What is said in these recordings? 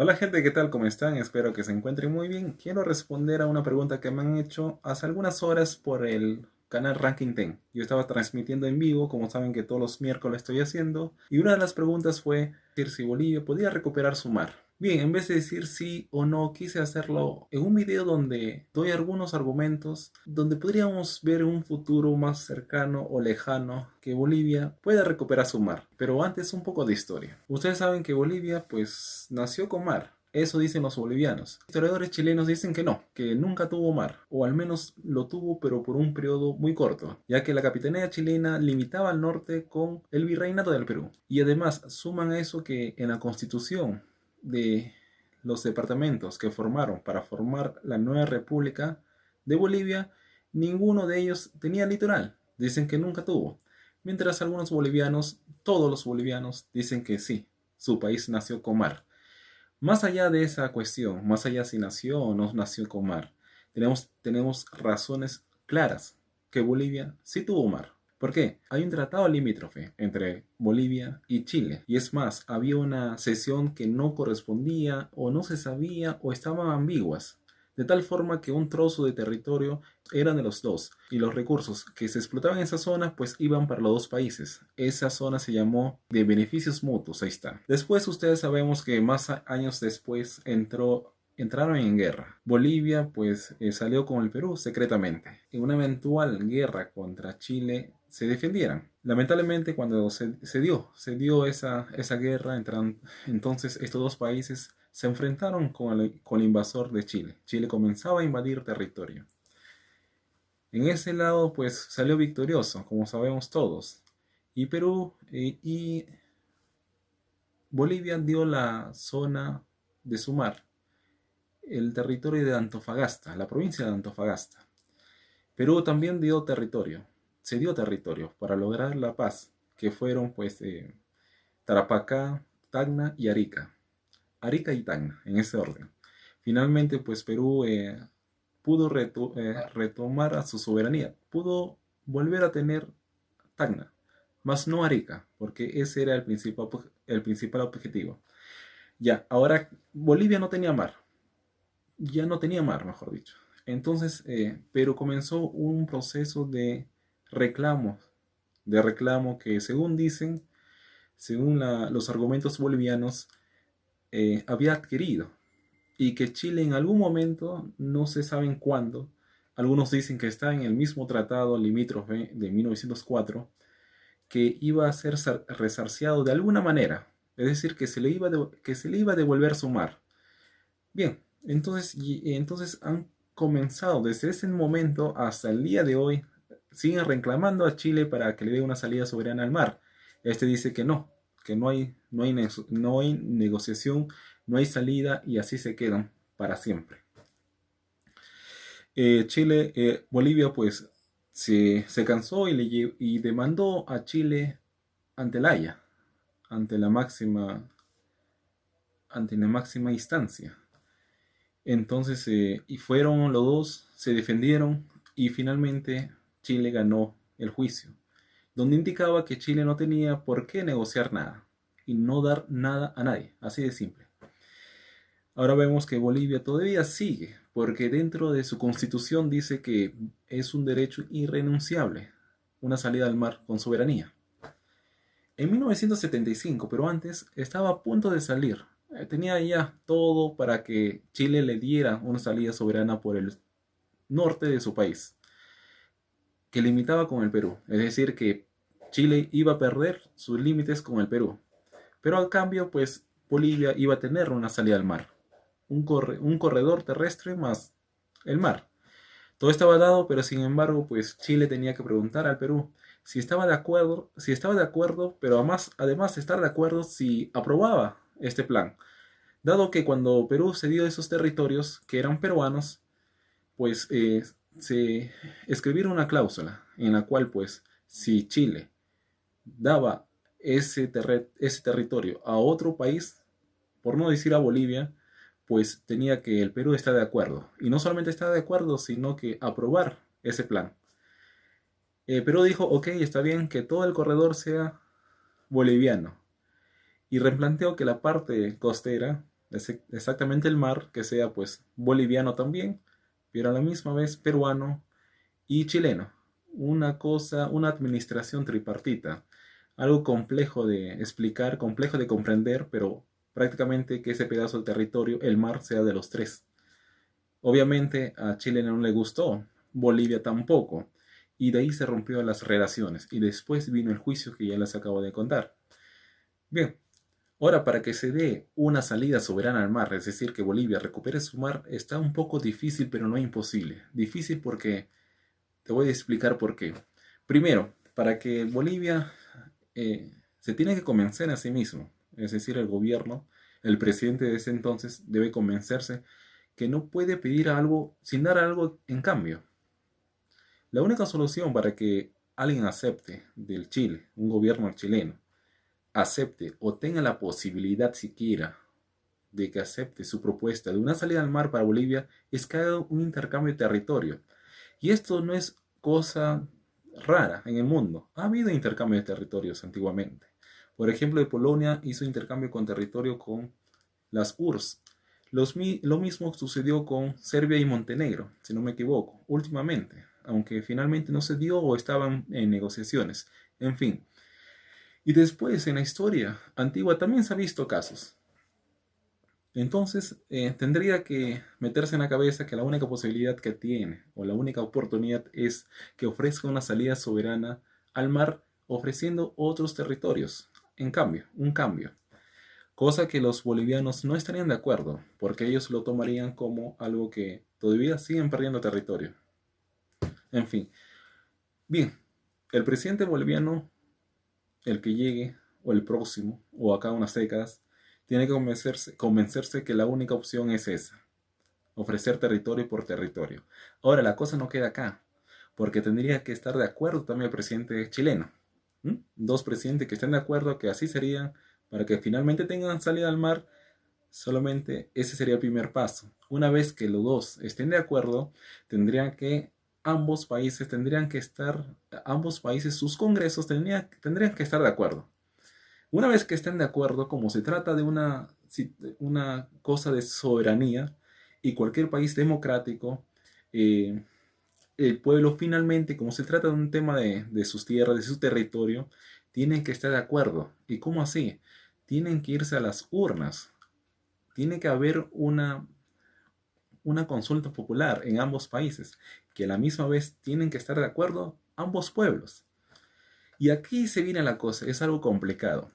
Hola gente, ¿qué tal? ¿Cómo están? Espero que se encuentren muy bien. Quiero responder a una pregunta que me han hecho hace algunas horas por el canal Ranking 10. Yo estaba transmitiendo en vivo, como saben que todos los miércoles estoy haciendo, y una de las preguntas fue decir si Bolivia podía recuperar su mar. Bien, en vez de decir sí o no, quise hacerlo en un video donde doy algunos argumentos donde podríamos ver un futuro más cercano o lejano que Bolivia pueda recuperar su mar. Pero antes un poco de historia. Ustedes saben que Bolivia pues nació con mar. Eso dicen los bolivianos. Historiadores chilenos dicen que no, que nunca tuvo mar, o al menos lo tuvo pero por un periodo muy corto, ya que la capitanía chilena limitaba al norte con el virreinato del Perú. Y además suman a eso que en la constitución de los departamentos que formaron para formar la nueva República de Bolivia, ninguno de ellos tenía litoral. Dicen que nunca tuvo. Mientras algunos bolivianos, todos los bolivianos, dicen que sí, su país nació con mar. Más allá de esa cuestión, más allá si nació o no nació con mar, tenemos razones claras que Bolivia sí tuvo mar. ¿Por qué? Hay un tratado limítrofe entre Bolivia y Chile. Y es más, había una cesión que no correspondía o no se sabía o estaban ambiguas. De tal forma que un trozo de territorio eran de los dos y los recursos que se explotaban en esa zona pues iban para los dos países. Esa zona se llamó de beneficios mutuos, ahí está. Después ustedes sabemos que más años después entraron en guerra. Bolivia pues salió con el Perú secretamente. En una eventual guerra contra Chile se defendieran. Lamentablemente cuando se dio esa guerra, entonces estos dos países se enfrentaron con el invasor de Chile. Chile comenzaba a invadir territorio. En ese lado pues salió victorioso, como sabemos todos. Y Perú y Bolivia dio la zona de su mar, el territorio de Antofagasta, la provincia de Antofagasta. Perú también dio territorio, se dio territorio para lograr la paz, que fueron pues Tarapacá, Tacna y Arica. Arica y Tacna, en ese orden. Finalmente pues Perú pudo retomar a su soberanía, pudo volver a tener Tacna, más no Arica, porque ese era el principal objetivo. Ya, ahora Bolivia no tenía mar, ya no tenía mar, mejor dicho. Entonces, pero comenzó un proceso reclamo, de reclamo que según dicen, según los argumentos bolivianos, había adquirido y que Chile en algún momento, no se sabe cuándo, algunos dicen que está en el mismo tratado limítrofe de 1904, que iba a ser resarciado de alguna manera, es decir, que se le iba a devolver su mar. Bien, entonces han comenzado desde ese momento hasta el día de hoy, siguen reclamando a Chile para que le dé una salida soberana al mar. Este dice que no hay negociación, no hay salida y así se quedan para siempre. Bolivia pues se cansó y demandó a Chile ante la Haya, ante la máxima, ante la máxima instancia. Entonces, y fueron los dos, se defendieron y finalmente Chile ganó el juicio, donde indicaba que Chile no tenía por qué negociar nada y no dar nada a nadie, así de simple. Ahora vemos que Bolivia todavía sigue, porque dentro de su constitución dice que es un derecho irrenunciable, una salida al mar con soberanía. En 1975, pero antes, estaba a punto de salir. Tenía ya todo para que Chile le diera una salida soberana por el norte de su país, que limitaba con el Perú. Es decir, que Chile iba a perder sus límites con el Perú. Pero al cambio, pues Bolivia iba a tener una salida al mar. Un corredor terrestre más el mar. Todo estaba dado, pero sin embargo, pues Chile tenía que preguntar al Perú si estaba de acuerdo, pero además estar de acuerdo si aprobaba este plan. Dado que cuando Perú cedió esos territorios que eran peruanos, pues se escribieron una cláusula en la cual, pues, si Chile daba ese territorio a otro país, por no decir a Bolivia, pues tenía que el Perú estar de acuerdo. Y no solamente estar de acuerdo, sino que aprobar ese plan. Perú dijo, ok, está bien que todo el corredor sea boliviano. Y replanteó que la parte costera exactamente el mar que sea pues boliviano también, pero a la misma vez peruano y chileno. Una cosa, una administración tripartita. Algo complejo de explicar, complejo de comprender, pero prácticamente que ese pedazo de territorio, el mar, sea de los tres. Obviamente a Chile no le gustó, Bolivia tampoco, y de ahí se rompió las relaciones, y después vino el juicio que ya les acabo de contar. Bien, ahora para que se dé una salida soberana al mar, es decir, que Bolivia recupere su mar, está un poco difícil, pero no imposible. Difícil porque te voy a explicar por qué. Primero, para que Bolivia se tiene que convencer a sí mismo, es decir, el gobierno, el presidente de ese entonces debe convencerse que no puede pedir algo sin dar algo en cambio. La única solución para que alguien acepte del Chile, un gobierno chileno, acepte o tenga la posibilidad siquiera de que acepte su propuesta de una salida al mar para Bolivia es que haga un intercambio de territorio. Y esto no es cosa rara en el mundo. Ha habido intercambio de territorios antiguamente. Por ejemplo, Polonia hizo intercambio con territorio con las URSS. Lo mismo sucedió con Serbia y Montenegro, si no me equivoco, últimamente, aunque finalmente no se dio o estaban en negociaciones. En fin. Y después, en la historia antigua también se ha visto casos. Entonces, tendría que meterse en la cabeza que la única posibilidad que tiene o la única oportunidad es que ofrezca una salida soberana al mar ofreciendo otros territorios. En cambio, un cambio. Cosa que los bolivianos no estarían de acuerdo, porque ellos lo tomarían como algo que todavía siguen perdiendo territorio. En fin. Bien, el presidente boliviano, el que llegue, o el próximo, o acá unas décadas, tiene que convencerse que la única opción es esa, ofrecer territorio por territorio. Ahora, la cosa no queda acá, porque tendría que estar de acuerdo también el presidente chileno. Dos presidentes que estén de acuerdo que así sería, para que finalmente tengan salida al mar, solamente ese sería el primer paso. Una vez que los dos estén de acuerdo, ambos países, sus congresos tendrían que estar de acuerdo. Una vez que estén de acuerdo, como se trata de una cosa de soberanía y cualquier país democrático, eh, el pueblo finalmente, como se trata de un tema de sus tierras, de su territorio, tienen que estar de acuerdo. ¿Y cómo así? Tienen que irse a las urnas. Tiene que haber una consulta popular en ambos países, que a la misma vez tienen que estar de acuerdo ambos pueblos. Y aquí se viene la cosa, es algo complicado.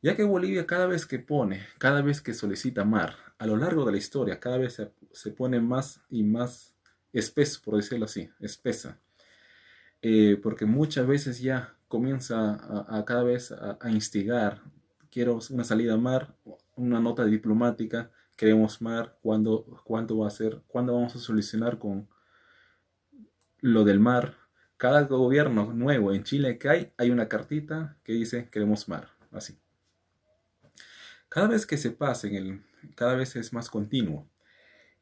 Ya que Bolivia cada vez que solicita mar, a lo largo de la historia, cada vez se pone más y más espeso, por decirlo así, espesa. Porque muchas veces ya comienza a cada vez a instigar, quiero una salida a mar, una nota diplomática, queremos mar, ¿cuándo va a ser? ¿Cuándo vamos a solucionar con lo del mar? Cada gobierno nuevo en Chile que hay una cartita que dice queremos mar, así. Cada vez que se pasa cada vez es más continuo.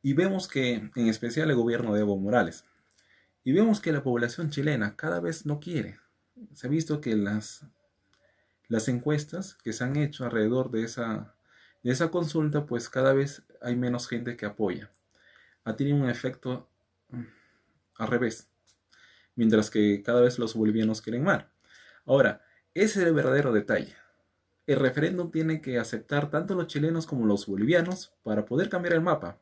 Y vemos que, en especial el gobierno de Evo Morales, y vemos que la población chilena cada vez no quiere. Se ha visto que las encuestas que se han hecho alrededor de esa consulta, pues cada vez hay menos gente que apoya. Ha tenido un efecto al revés, mientras que cada vez los bolivianos quieren mar. Ahora, ese es el verdadero detalle. El referéndum tiene que aceptar tanto los chilenos como los bolivianos para poder cambiar el mapa.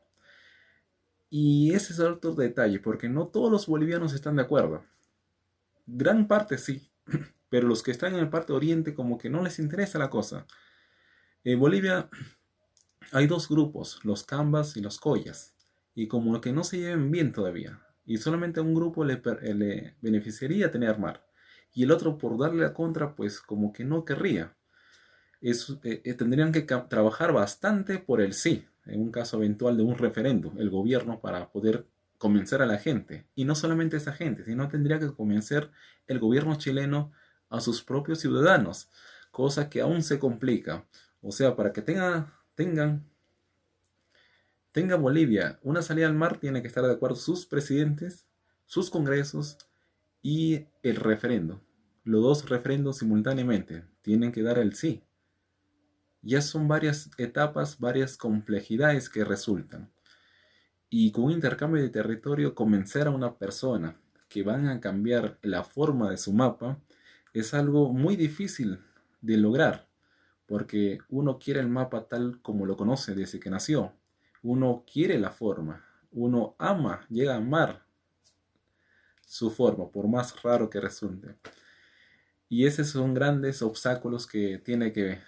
Y ese es otro detalle, porque no todos los bolivianos están de acuerdo. Gran parte sí, pero los que están en el parte oriente como que no les interesa la cosa. En Bolivia hay dos grupos, los Cambas y los Collas, y como que no se lleven bien todavía, y solamente a un grupo le beneficiaría tener mar, y el otro por darle la contra pues como que no querría. Tendrían que trabajar bastante por el sí, en un caso eventual de un referéndum, el gobierno para poder convencer a la gente. Y no solamente a esa gente, sino tendría que convencer el gobierno chileno a sus propios ciudadanos, cosa que aún se complica. O sea, para que tenga Bolivia una salida al mar, tiene que estar de acuerdo sus presidentes, sus congresos y el referendo. Los dos referendos simultáneamente tienen que dar el sí. Ya son varias etapas, varias complejidades que resultan. Y con un intercambio de territorio, convencer a una persona que van a cambiar la forma de su mapa es algo muy difícil de lograr, porque uno quiere el mapa tal como lo conoce desde que nació. Uno quiere la forma, uno ama, llega a amar su forma, por más raro que resulte. Y esos son grandes obstáculos que tiene que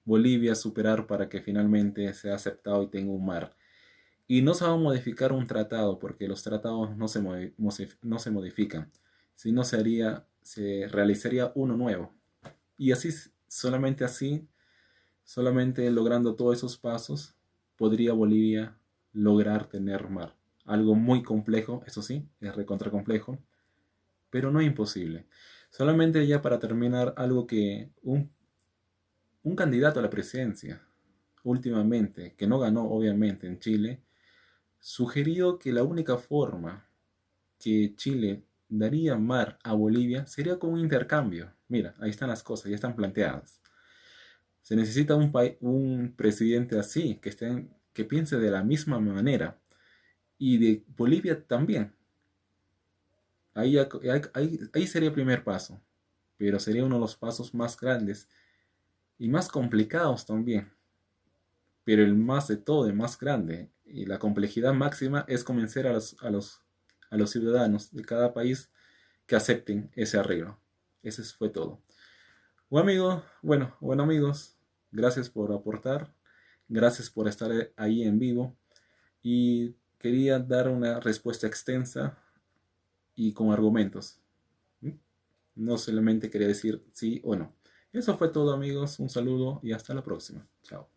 Bolivia superar para que finalmente sea aceptado y tenga un mar. Y no se va a modificar un tratado, porque los tratados no se modifican, sino se realizaría uno nuevo. Y así, solamente logrando todos esos pasos, podría Bolivia lograr tener mar. Algo muy complejo, eso sí, es recontra complejo, pero no imposible. Solamente ya para terminar, algo que un candidato a la presidencia últimamente, que no ganó obviamente en Chile, sugirió que la única forma que Chile daría mar a Bolivia sería con un intercambio. Mira, ahí están las cosas, ya están planteadas. Se necesita un presidente así, que piense de la misma manera. Y de Bolivia también. Ahí sería el primer paso. Pero sería uno de los pasos más grandes y más complicados también. Pero el más de todo, el más grande y la complejidad máxima es convencer a los ciudadanos de cada país que acepten ese arreglo. Ese fue todo. Bueno amigos, gracias por aportar, gracias por estar ahí en vivo y quería dar una respuesta extensa y con argumentos. ¿Mm? No solamente quería decir sí o no. Eso fue todo amigos, un saludo y hasta la próxima. Chao.